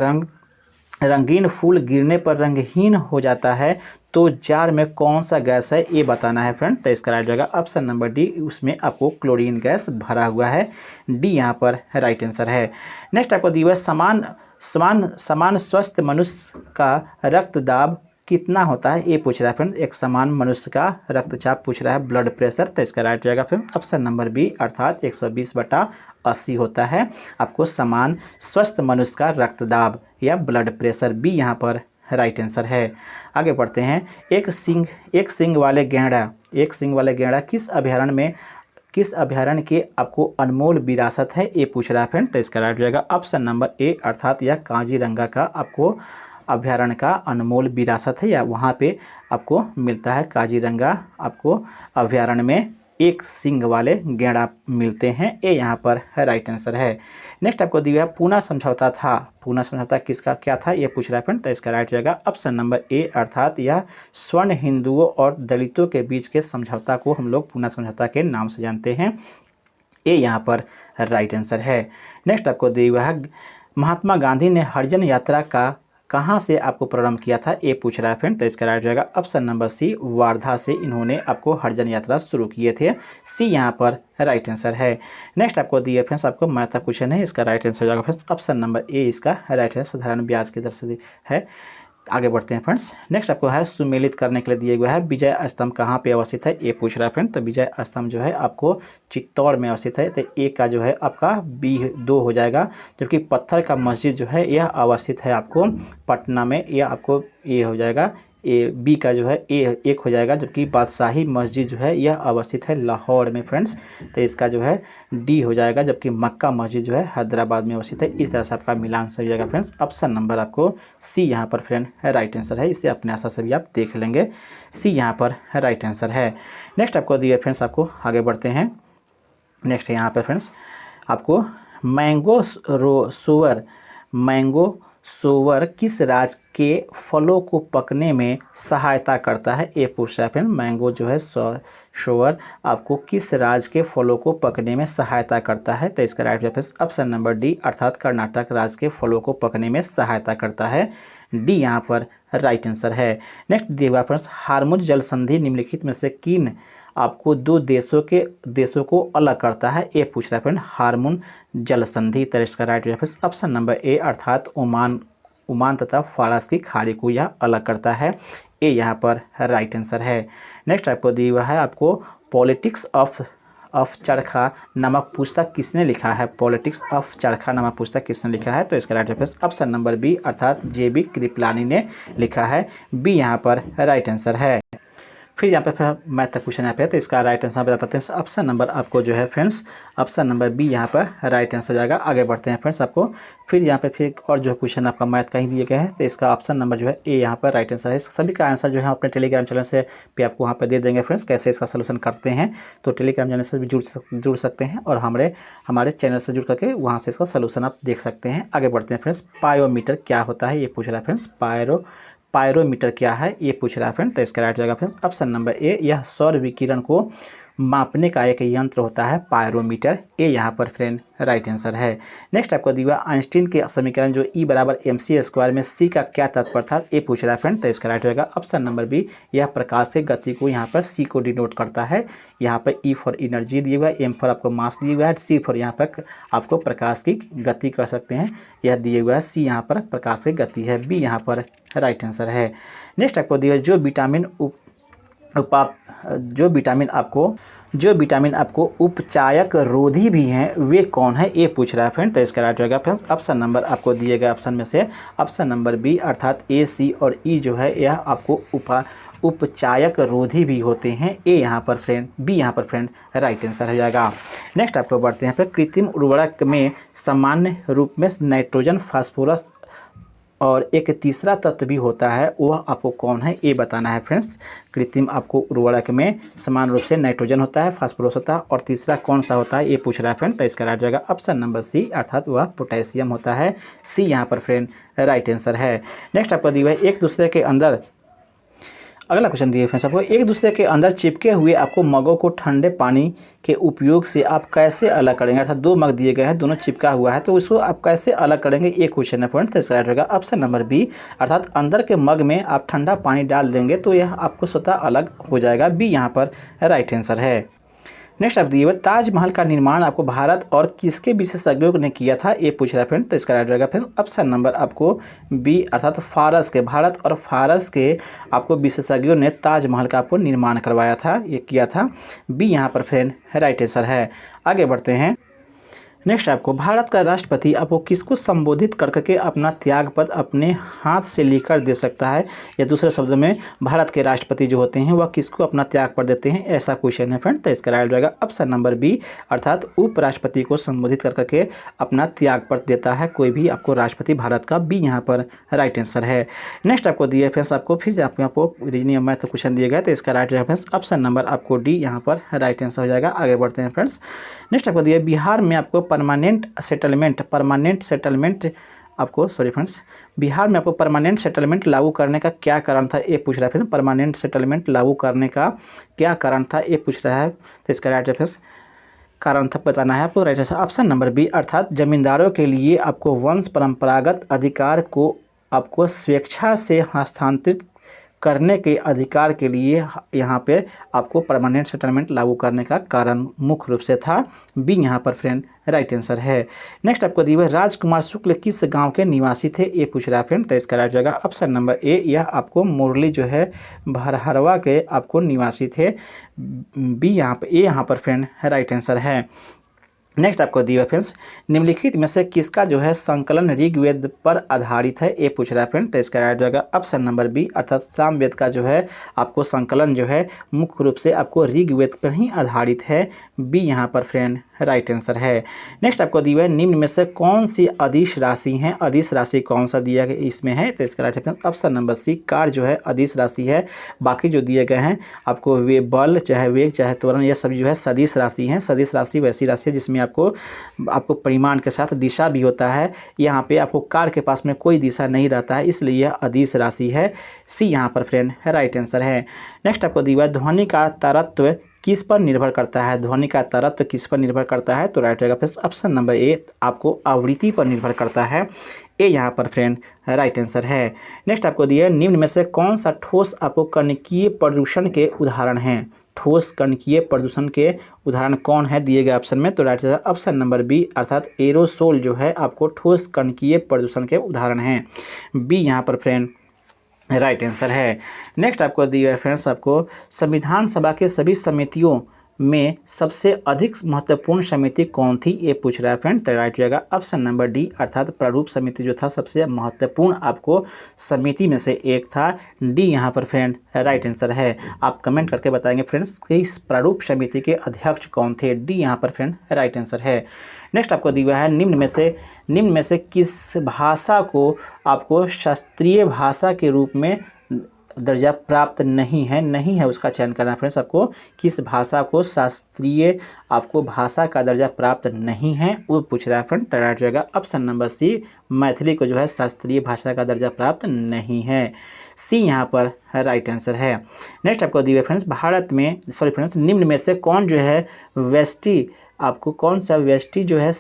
रंगीन फूल गिरने पर रंगहीन हो जाता है, तो जार में कौन सा गैस है ये बताना है फ्रेंड। तो इसका राइट होगा ऑप्शन नंबर डी, उसमें आपको क्लोरीन गैस भरा हुआ है। डी यहाँ पर राइट आंसर है। नेक्स्ट आपको दिया है समान स्वस्थ मनुष्य का रक्तदाब कितना होता है ये पूछ रहा है फ्रेंड। एक समान मनुष्य का रक्तचाप पूछ रहा है, ब्लड प्रेशर, तो इसका राइट जाएगा फ्रेंड ऑप्शन नंबर बी अर्थात 120/80 होता है आपको समान स्वस्थ मनुष्य का रक्तदाब या ब्लड प्रेशर, बी यहाँ पर राइट आंसर है। आगे बढ़ते हैं। एक सींग वाले गैंडा किस अभयारण्य के आपको अनमोल विरासत है ये पूछ रहा है फ्रेंड। तो इसका राइट जाएगा ऑप्शन नंबर ए अर्थात यह काजीरंगा का आपको अभयारण्य का अनमोल विरासत है, या वहाँ पे आपको मिलता है काजीरंगा आपको अभयारण्य में एक सींग वाले गैंडा मिलते हैं, ये यहाँ पर राइट आंसर है। नेक्स्ट आपको दिया पूना समझौता किसका क्या था ये पूछ रहा है फ्रेंड। तो इसका राइट जाएगा ऑप्शन नंबर ए अर्थात यह स्वर्ण हिंदुओं और दलितों के बीच के समझौता को हम लोग पूना समझौता के नाम से जानते हैं, ये यहाँ पर राइट आंसर है। नेक्स्ट आपको दिया है महात्मा गांधी ने हरिजन यात्रा का कहाँ से आपको प्रारंभ किया था ये पूछ रहा है फ्रेंड। तो इसका राइट जाएगा ऑप्शन नंबर सी वार्धा से इन्होंने आपको हरिजन यात्रा शुरू किए थे, सी यहाँ पर राइट आंसर है। नेक्स्ट आपको दिए फ्रेंड्स आपको मैथ का क्वेश्चन है, इसका राइट आंसर जाएगा फ्रेंड्स ऑप्शन नंबर ए इसका राइट है, साधारण ब्याज की दर से है। आगे बढ़ते हैं फ्रेंड्स। नेक्स्ट आपको है सुमेलित करने के लिए दिए हुए है विजय स्तंभ कहाँ पे अवस्थित है ये पूछ रहा है फ्रेंड। तो विजय स्तंभ जो है आपको चित्तौड़ में अवस्थित है, तो ए का जो है आपका बी 2 हो जाएगा, जबकि पत्थर का मस्जिद जो है यह अवस्थित है आपको पटना में, यह आपको ए हो जाएगा, ए बी का जो है ए 1 हो जाएगा, जबकि बादशाही मस्जिद जो है यह अवस्थित है लाहौर में फ्रेंड्स, तो इसका जो है डी हो जाएगा, जबकि मक्का मस्जिद जो है हैदराबाद में अवस्थित है। इस तरह से आपका मिलान सही जाएगा फ्रेंड्स, ऑप्शन नंबर आपको सी यहाँ पर फ्रेंड राइट आंसर है, इसे अपने आशा से भी आप देख लेंगे, सी यहाँ पर राइट आंसर है। नेक्स्ट आपको दिए फ्रेंड्स आपको आगे बढ़ते हैं। नेक्स्ट यहाँ पर फ्रेंड्स आपको मैंगो सोवर किस राज के फलों को पकने में सहायता करता है ये पूछ रहा है फ्रेंड। मैंगो जो है सोवर आपको किस राज के फलों को पकने में सहायता करता है, तो इसका right friends option number D अर्थात कर्नाटक राज के फलों को पकने में सहायता करता है, डी यहाँ पर राइट आंसर है। नेक्स्ट दिया हुआ फ्रेंड्स हार्मुज जल संधि निम्नलिखित में से किन आपको 2 देशों को अलग करता है ये पूछ रहा है फ्रेंड। हार्मुज जल संधि, तो इसका right reference option number A अर्थात ओमान तथा फारस की खाड़ी को यह अलग करता है, ये यहाँ पर राइट आंसर है। नेक्स्ट आपको दिया हुआ है आपको पॉलिटिक्स ऑफ चरखा नामक पुस्तक किसने लिखा है, पॉलिटिक्स ऑफ चरखा नामक पुस्तक किसने लिखा है, तो इसका right reference option number B अर्थात जे.बी. कृपलानी ने लिखा है, बी यहाँ पर राइट आंसर है। फिर यहाँ पर मैथ का क्वेश्चन यहाँ पे है, तो इसका राइट आंसर बताते हैं ऑप्शन नंबर आपको जो है फ्रेंड्स ऑप्शन नंबर बी यहाँ पर राइट आंसर जाएगा। आगे बढ़ते हैं फ्रेंड्स आपको फिर यहाँ पे फिर और जो क्वेश्चन आपका मैथ का ही दिए गए हैं, तो इसका ऑप्शन नंबर जो है ए यहाँ पर राइट आंसर है। सभी का आंसर जो है अपने टेलीग्राम चैनल से पे आपको वहाँ पर दे देंगे फ्रेंड्स, कैसे इसका सोल्यूशन करते हैं, तो टेलीग्राम चैनल से भी जुड़ सकते हैं और हमारे चैनल से जुड़ करके वहाँ से इसका सोल्यूशन आप देख सकते हैं। आगे बढ़ते हैं फ्रेंड्स पायोमीटर क्या होता है ये पूछ रहा है फ्रेंड्स, पायरोमीटर क्या है ये पूछ रहा है फ्रेंड, तो इसका राइट जाएगा फ्रेंड्स ऑप्शन नंबर ए यह सौर विकिरण को मापने का एक यंत्र होता है पायरोमीटर, ये यहाँ पर फ्रेंड राइट आंसर है। नेक्स्ट आपको दिया आइंस्टीन के समीकरण जो E = mc² में c का क्या तात्पर्य था ये पूछ रहा है फ्रेंड, तो इसका राइट होगा ऑप्शन नंबर बी यह प्रकाश की गति को यहाँ पर c को डिनोट करता है। यहाँ पर E फॉर एनर्जी दिया हुआ है, m फॉर आपको मास दिया हुआ है, c फॉर यहाँ पर आपको प्रकाश की गति कर सकते हैं, यह दिया हुआ है c यहाँ पर प्रकाश की गति है, बी यहाँ पर राइट आंसर है। नेक्स्ट आपको दिया जो विटामिन आपको उपचायक रोधी भी हैं वे कौन है ये पूछ रहा है फ्रेंड, तो इसका राइट होगा फ्रेंड्स ऑप्शन नंबर आपको दिए गए ऑप्शन में से ऑप्शन नंबर बी अर्थात ए सी और ई जो है यह आपको उपचायक रोधी भी होते हैं, ए यहाँ पर फ्रेंड बी यहाँ पर फ्रेंड राइट आंसर हो जाएगा। नेक्स्ट आपको बढ़ते हैं फिर कृत्रिम उर्वरक में सामान्य रूप में नाइट्रोजन फास्फोरस और एक तीसरा तत्व भी होता है, वह आपको कौन है ये बताना है फ्रेंड्स। कृत्रिम आपको उर्वरक में समान रूप से नाइट्रोजन होता है, फास्फोरस होता है और तीसरा कौन सा होता है ये पूछ रहा है फ्रेंड, तो इसका राइट जाएगा ऑप्शन नंबर सी अर्थात वह पोटेशियम होता है, सी यहाँ पर फ्रेंड राइट आंसर है। नेक्स्ट आपको दिया है एक दूसरे के अंदर अगला क्वेश्चन दिए फ्रेंड्स आपको एक दूसरे के अंदर चिपके हुए आपको मगों को ठंडे पानी के उपयोग से आप कैसे अलग करेंगे, अर्थात 2 मग दिए गए हैं दोनों चिपका हुआ है तो उसको आप कैसे अलग करेंगे ये क्वेश्चन है फ्रेंड्स, तो इसका राइट होगा ऑप्शन नंबर बी अर्थात अंदर के मग में आप ठंडा पानी डाल देंगे तो यह आपको स्वतः अलग हो जाएगा, बी यहाँ पर राइट आंसर है। नेक्स्ट आप दिए हुए ताजमहल का निर्माण आपको भारत और किसके विशेषज्ञों ने किया था, ये पूछ रहा है फ्रेंड। तो इसका राइट रहेगा फ्रेंड ऑप्शन नंबर आपको बी अर्थात फारस के, भारत और फारस के आपको विशेषज्ञों ने ताजमहल का आपको निर्माण करवाया था, ये किया था। बी यहाँ पर फ्रेंड राइट आंसर है। आगे बढ़ते हैं। नेक्स्ट आपको भारत का राष्ट्रपति आपको किसको संबोधित कर करके अपना त्यागपत्र अपने हाथ से लिखकर दे सकता है, या दूसरे शब्दों में भारत के राष्ट्रपति जो होते हैं वह किसको अपना त्यागपत्र देते हैं, ऐसा क्वेश्चन है फ्रेंड। तो इसका राइट रहेगा ऑप्शन नंबर बी अर्थात उपराष्ट्रपति को संबोधित कर करके अपना त्यागपत्र देता है कोई भी आपको राष्ट्रपति भारत का। बी यहाँ पर राइट आंसर है। नेक्स्ट आपको दिए फ्रेंड्स आपको फिर से आपको रीजनिंग मैथ क्वेश्चन दिए गए, तो इसका राइट रहेगा फ्रेंड्स ऑप्शन नंबर आपको डी यहाँ पर राइट आंसर हो जाएगा। आगे बढ़ते हैं फ्रेंड्स। नेक्स्ट आपको दिया बिहार में आपको परमानेंट सेटलमेंट आपको फ्रेंड्स बिहार में आपको परमानेंट सेटलमेंट लागू करने का क्या कारण था, ये पूछ रहा है फ्रेंड। परमानेंट सेटलमेंट लागू करने का क्या कारण था, ये पूछ रहा है। तो इसका राइट रेफरेंस कारण था बताना है आपको। Right answer option number B अर्थात जमींदारों के लिए आपको वंश परंपरागत अधिकार को आपको स्वेच्छा से हस्तांतरित करने के अधिकार के लिए यहाँ पे आपको परमानेंट सेटलमेंट लागू करने का कारण मुख्य रूप से था। बी यहाँ पर फ्रेंड राइट आंसर है। नेक्स्ट आपको दिया राजकुमार शुक्ल किस गांव के निवासी थे, ये पूछ रहा है फ्रेंड। तो इसका राइट रहेगा ऑप्शन नंबर ए, यह आपको मुरली जो है भरहरवा के आपको निवासी थे। बी यहाँ पर ए यहाँ पर फ्रेंड राइट आंसर है। नेक्स्ट आपको दिया फ्रेंड्स निम्नलिखित में से किसका जो है संकलन ऋग्वेद पर आधारित है, ये पूछ रहा है फ्रेंड। तो इसका राइट रहेगा ऑप्शन नंबर बी अर्थात सामवेद का जो है आपको संकलन जो है मुख्य रूप से आपको ऋग्वेद पर ही आधारित है। बी यहाँ पर फ्रेंड राइट आंसर है। नेक्स्ट आपको दिया है निम्न में से कौन सी अदिश राशि है, अदिश राशि कौन सा दिया गया इसमें है, तो इसका right answer option number C कार जो है अदिश राशि है। बाकी जो दिए गए हैं आपको वे बल चाहे वेग चाहे त्वरण ये सभी जो है सदिश राशि हैं। सदिश राशि वैसी राशि है जिसमें आपको परिमाण के साथ दिशा भी होता है। यहाँ पे आपको कार के पास में कोई दिशा नहीं रहता है, इसलिए यह अदिश राशि है। सी यहाँ पर फ्रेंड राइट आंसर है। नेक्स्ट आपको दिया ध्वनि का तारत्व किस पर निर्भर करता है, ध्वनि का तारत्व किस पर निर्भर करता है, तो राइट रहेगा फिर ऑप्शन नंबर ए आपको आवृत्ति पर निर्भर करता है। ए यहाँ पर फ्रेंड राइट आंसर है। नेक्स्ट आपको दिया निम्न में से कौन सा ठोस आपको कणकीय प्रदूषण के उदाहरण हैं, ठोस कणकीय प्रदूषण के उदाहरण कौन है दिए गए ऑप्शन में, तो राइट रहेगा ऑप्शन नंबर बी अर्थात एरोसोल जो है आपको ठोस कणकीय प्रदूषण के उदाहरण हैं। बी यहाँ पर फ्रेंड राइट आंसर है। नेक्स्ट आपको दिया है फ्रेंड्स आपको संविधान सभा के सभी समितियों में सबसे अधिक महत्वपूर्ण समिति कौन थी, ये पूछ रहा है फ्रेंड। तो राइट रहेगा ऑप्शन नंबर डी अर्थात प्रारूप समिति जो था सबसे महत्वपूर्ण आपको समिति में से एक था। डी यहाँ पर फ्रेंड राइट आंसर है। आप कमेंट करके बताएंगे फ्रेंड्स कि इस प्रारूप समिति के अध्यक्ष कौन थे। डी यहाँ पर फ्रेंड राइट आंसर है। नेक्स्ट आपको दिया है निम्न में से किस भाषा को आपको शास्त्रीय भाषा के रूप में दर्जा प्राप्त नहीं है उसका चयन करना फ्रेंड्स। आपको किस भाषा को शास्त्रीय आपको भाषा का दर्जा प्राप्त नहीं है वो पूछ रहा है फ्रेंड। तो राइट रहेगा ऑप्शन नंबर सी मैथिली को जो है शास्त्रीय भाषा का दर्जा प्राप्त नहीं है। सी यहाँ पर राइट आंसर है। नेक्स्ट आपको दिए फ्रेंड्स भारत में निम्न में से कौन जो है व्यष्टि आपको कौन सा व्यष्टि जो है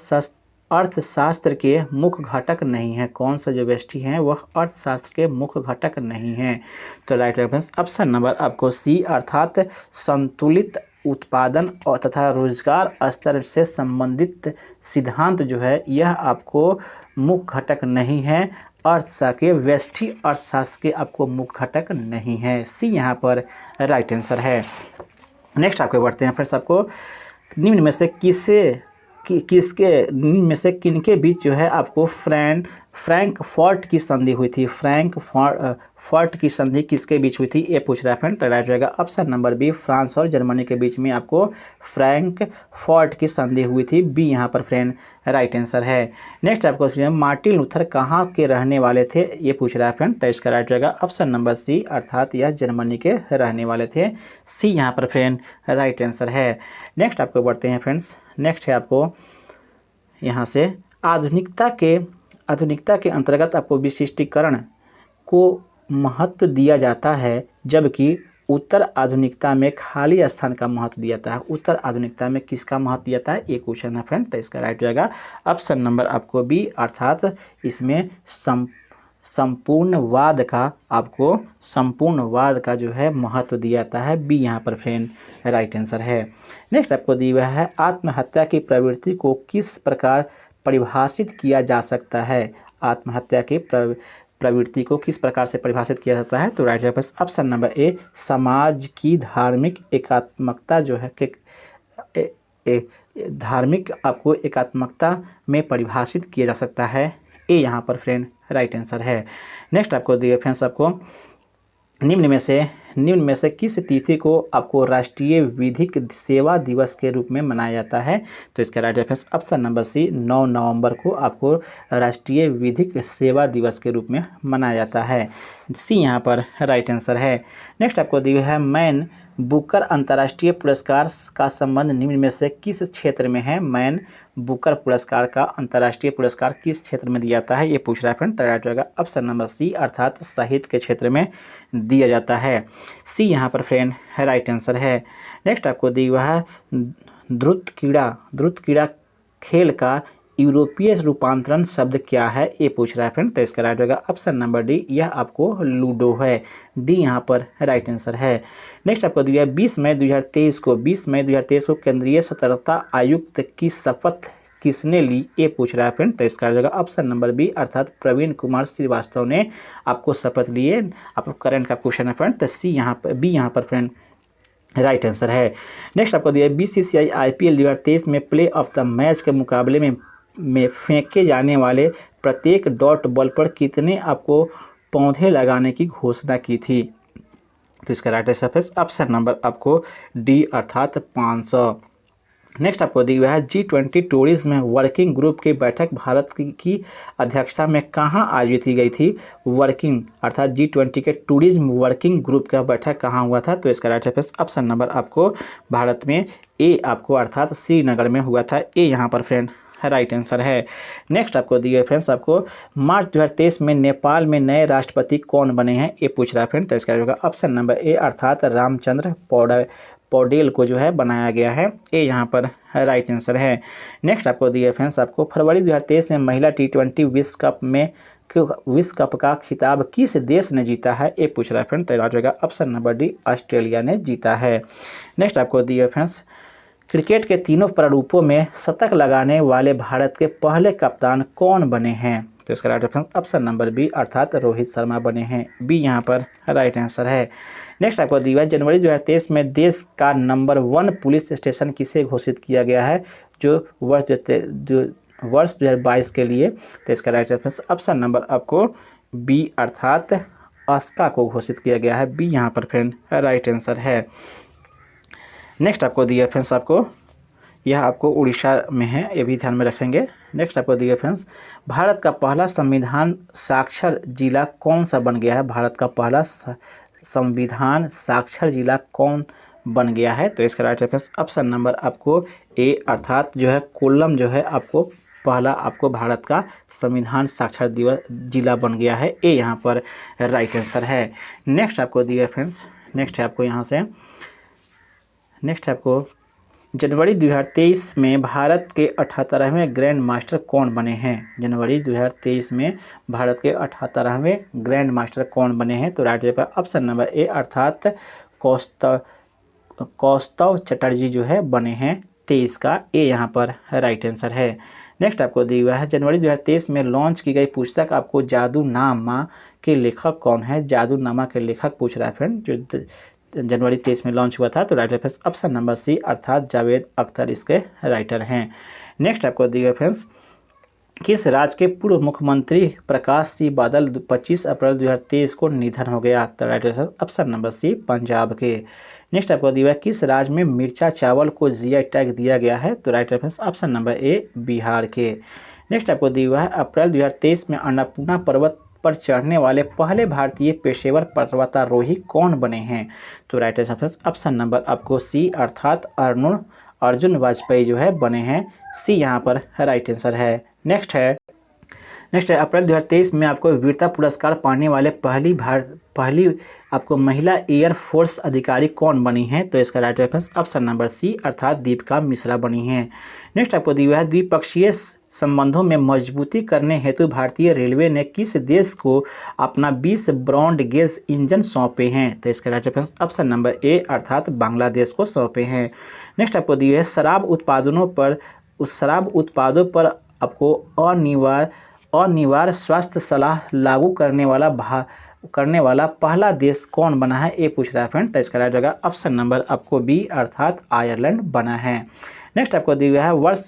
अर्थशास्त्र के मुख्य घटक नहीं है, कौन सा जो व्यष्टि हैं वह अर्थशास्त्र के मुख्य घटक नहीं है, तो राइट रेफरेंस ऑप्शन नंबर आपको सी अर्थात संतुलित उत्पादन और तथा रोजगार स्तर से संबंधित सिद्धांत जो है यह आपको मुख्य घटक नहीं है। अर्थशास्त्र के व्यष्टि अर्थशास्त्र के आपको मुख्य घटक नहीं है। सी यहाँ पर राइट आंसर है। नेक्स्ट आपको बढ़ते हैं फ्रेंड्स आपको निम्न में से किनके बीच जो है आपको फ्रैंकफर्ट की संधि हुई थी, फ्रैंकफर्ट की संधि किसके बीच हुई थी ये पूछ रहा है फ्रेंड। तो राइट रहेगा ऑप्शन नंबर बी फ्रांस और जर्मनी के बीच में आपको फ्रैंकफर्ट की संधि हुई थी। बी यहाँ पर फ्रेंड राइट आंसर है। नेक्स्ट आपको मार्टिन लूथर कहाँ के रहने वाले थे ये पूछ रहा है फ्रेंड। तो इसका राइट रहेगा ऑप्शन नंबर सी अर्थात यह जर्मनी के रहने वाले थे। सी यहाँ पर फ्रेंड राइट आंसर है। नेक्स्ट आपको बढ़ते हैं फ्रेंड्स। नेक्स्ट है आपको यहाँ से आधुनिकता के अंतर्गत आपको विशिष्टीकरण को महत्व दिया जाता है जबकि उत्तर आधुनिकता में खाली स्थान का महत्व दिया जाता है। उत्तर आधुनिकता में किसका महत्व दिया जाता है ये क्वेश्चन है फ्रेंड। तो इसका राइट जाएगा ऑप्शन नंबर आपको बी अर्थात इसमें संपूर्णवाद का आपको संपूर्णवाद का जो है महत्व दिया जाता है। बी यहाँ पर फ्रेंड राइट आंसर है। नेक्स्ट आपको दिया हुआ है आत्महत्या की प्रवृत्ति को किस प्रकार परिभाषित किया जा सकता है। आत्महत्या की प्रवृत्ति को किस प्रकार से परिभाषित किया जाता है, तो right answer option number A समाज की धार्मिक एकात्मकता जो है धार्मिक आपको एकात्मकता में परिभाषित किया जा सकता है। ए यहाँ पर फ्रेंड राइट आंसर है। नेक्स्ट आपको दिए फ्रेंड्स आपको निम्न में से किस तिथि को आपको राष्ट्रीय विधिक सेवा दिवस के रूप में मनाया जाता है, तो इसका right answer option number C 9 नवंबर को आपको राष्ट्रीय विधिक सेवा दिवस के रूप में मनाया जाता है। सी यहाँ पर राइट आंसर है। नेक्स्ट आपको दिया है मैन बुकर अंतर्राष्ट्रीय पुरस्कार का संबंध निम्न में से किस क्षेत्र में है। मैन बुकर पुरस्कार का अंतर्राष्ट्रीय पुरस्कार किस क्षेत्र में दिया जाता है, ये पूछ रहा है फ्रेंड। राइट होगा ऑप्शन नंबर सी अर्थात साहित्य के क्षेत्र में दिया जाता है। सी यहाँ पर फ्रेंड राइट आंसर है। नेक्स्ट आपको दिया हुआ है द्रुत क्रीड़ा खेल का यूरोपीय रूपांतरण शब्द क्या है, ये पूछ रहा है फ्रेंड। तो इसका राइट होगा ऑप्शन नंबर डी, यह आपको लूडो है। डी यहाँ पर राइट आंसर है। नेक्स्ट आपको दिया है 20 मई 2023 को केंद्रीय सतर्कता आयुक्त की शपथ किसने ली, ये पूछ रहा है फ्रेंड। तो इसका जगह ऑप्शन नंबर बी अर्थात प्रवीण कुमार श्रीवास्तव ने आपको शपथ लिए। आपको करंट का क्वेश्चन है फ्रेंड। तो सी यहाँ पर बी यहाँ पर फ्रेंड राइट आंसर है। नेक्स्ट आपको दिया है BCCI IPL 2023 में प्ले ऑफ द मैच के मुकाबले में फेंके जाने वाले प्रत्येक डॉट बॉल पर कितने आपको पौधे लगाने की घोषणा की थी, तो इसका राइट आंसर है ऑप्शन नंबर आपको डी अर्थात 500। नेक्स्ट आपको दिया हुआ है G20 टूरिज्म वर्किंग ग्रुप की बैठक भारत की अध्यक्षता में कहाँ आयोजित की गई थी। वर्किंग अर्थात G20 के टूरिज्म वर्किंग ग्रुप का बैठक कहाँ हुआ था, तो इसका राइट आंसर ऑप्शन नंबर आपको भारत में ए आपको अर्थात श्रीनगर में हुआ था। ए यहाँ पर फ्रेंड राइट आंसर है। नेक्स्ट आपको दिए फ्रेंड्स आपको मार्च 2023 में नेपाल में नए राष्ट्रपति कौन बने हैं, ये पूछ रहा है फ्रेंड। तो इसका होगा ऑप्शन नंबर ए अर्थात रामचंद्र पौडेल को जो है बनाया गया है। ए यहाँ पर राइट आंसर है। नेक्स्ट आपको दिए फ्रेंड्स आपको फरवरी 2023 में महिला T20 विश्व कप का खिताब किस देश ने जीता है, ये पूछ रहा है फ्रेंड। तो राइट होगा ऑप्शन नंबर डी ऑस्ट्रेलिया ने जीता है। नेक्स्ट आपको दिए फ्रेंड्स क्रिकेट के तीनों प्रारूपों में शतक लगाने वाले भारत के पहले कप्तान कौन बने हैं, तो इसका right answer option number B अर्थात रोहित शर्मा बने हैं। बी यहाँ पर राइट आंसर है। नेक्स्ट आपको दिया जनवरी 2023 में देश का नंबर 1 पुलिस स्टेशन किसे घोषित किया गया है, जो वर्ष 2022 के लिए, तो इसका राइट आंसर ऑप्शन नंबर आपको बी अर्थात अस्का को घोषित किया गया है। बी यहाँ पर फ्रेंड राइट आंसर है। नेक्स्ट आपको दिया फ्रेंड्स आपको यह आपको उड़ीसा में है, ये भी ध्यान में रखेंगे। नेक्स्ट आपको दिया फ्रेंड्स भारत का पहला संविधान साक्षर जिला कौन सा बन गया है। भारत का पहला संविधान साक्षर जिला कौन बन गया है, तो इसका राइट आंसर ऑप्शन नंबर आपको ए अर्थात जो है कोल्लम जो है आपको पहला आपको भारत का संविधान साक्षर जिला बन गया है। ए यहाँ पर राइट आंसर है। नेक्स्ट आपको दिया फ्रेंड्स नेक्स्ट है आपको यहाँ से नेक्स्ट आपको जनवरी 2023 में भारत के 78वें ग्रैंड मास्टर कौन बने हैं। जनवरी 2023 में भारत के 78वें ग्रैंड मास्टर कौन बने हैं, तो right answer option number A अर्थात कौस्तव चटर्जी जो है बने हैं। 23 का ए यहाँ पर राइट आंसर है। नेक्स्ट आपको दिया हुआ है जनवरी 2023 में लॉन्च की गई पुस्तक आपको जादूनामा के लेखक कौन है। जादूनामा के लेखक पूछ रहा है फ्रेंड, जो जनवरी 23 में लॉन्च हुआ था, तो right answer option number C अर्थात जावेद अख्तर इसके राइटर हैं। नेक्स्ट आपको दिया फ्रेंड्स किस राज्य के पूर्व मुख्यमंत्री प्रकाश सिंह बादल 25 अप्रैल 2023 को निधन हो गया, तो right answer option number C Punjab के। नेक्स्ट आपको दिया किस राज्य में मिर्चा चावल को GI टैग दिया गया है, तो right answer option number A Bihar के। नेक्स्ट आपको दिया हुआ है अप्रैल 2023 में अन्नपूर्णा पर्वत पर चढ़ने वाले पहले भारतीय पेशेवर पर्वतारोही कौन बने हैं, तो राइट आंसर ऑप्शन नंबर आपको सी अर्थात अर्जुन वाजपेयी जो है बने हैं। सी यहाँ पर राइट आंसर है। नेक्स्ट है नेक्स्ट है अप्रैल 2023 में आपको वीरता पुरस्कार पाने वाले पहली आपको महिला एयर फोर्स अधिकारी कौन बनी है? तो इसका राइट ऑप्शन नंबर सी अर्थात दीपिका मिश्रा बनी है। नेक्स्ट आपको दिया है द्विपक्षीय संबंधों में मजबूती करने हेतु भारतीय रेलवे ने किस देश को अपना 20 ब्रॉड गेज इंजन सौंपे हैं? तो इसका राइट ऑप्शन नंबर ए अर्थात बांग्लादेश को सौंपे हैं। नेक्स्ट आपको दिया है शराब उत्पादों पर आपको अनिवार्य स्वास्थ्य सलाह लागू करने वाला पहला देश कौन बना है? ये पूछ रहा है फ्रेंड। तो इसका राइट होगा ऑप्शन नंबर आपको बी अर्थात आयरलैंड बना है। नेक्स्ट आपको दिया है वर्ष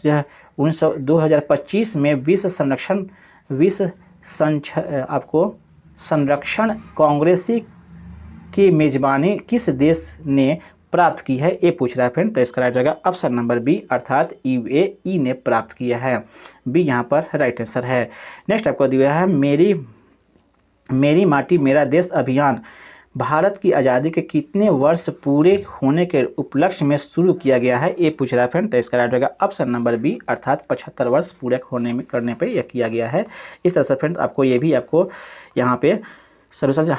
2025 में विश्व संरक्षण कांग्रेस की मेजबानी किस देश ने प्राप्त की है? ये पूछ रहा है फ्रेंड। तो इसका राइट होगा ऑप्शन नंबर बी अर्थात UAE ने प्राप्त किया है। बी यहाँ पर राइट आंसर है। नेक्स्ट आपको दिया है मेरी माटी मेरा देश अभियान भारत की आज़ादी के कितने वर्ष पूरे होने के उपलक्ष्य में शुरू किया गया है? ये पूछ रहा है फ्रेंड। तो इसका राइट होगा ऑप्शन नंबर बी अर्थात 75 वर्ष पूरे करने पे यह किया गया है। इस तरह से फ्रेंड आपको ये भी आपको यहाँ पे सोल्यूशन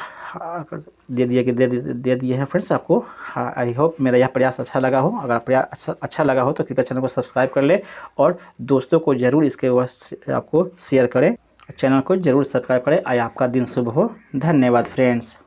दे दिए हैं फ्रेंड्स आपको। आई होप मेरा यह प्रयास अच्छा लगा हो। अगर प्रयास अच्छा लगा हो तो कृपया चैनल को सब्सक्राइब कर ले और दोस्तों को ज़रूर इसके आपको शेयर करें। चैनल को ज़रूर सब्सक्राइब करें। आइए आपका दिन शुभ हो। धन्यवाद फ्रेंड्स।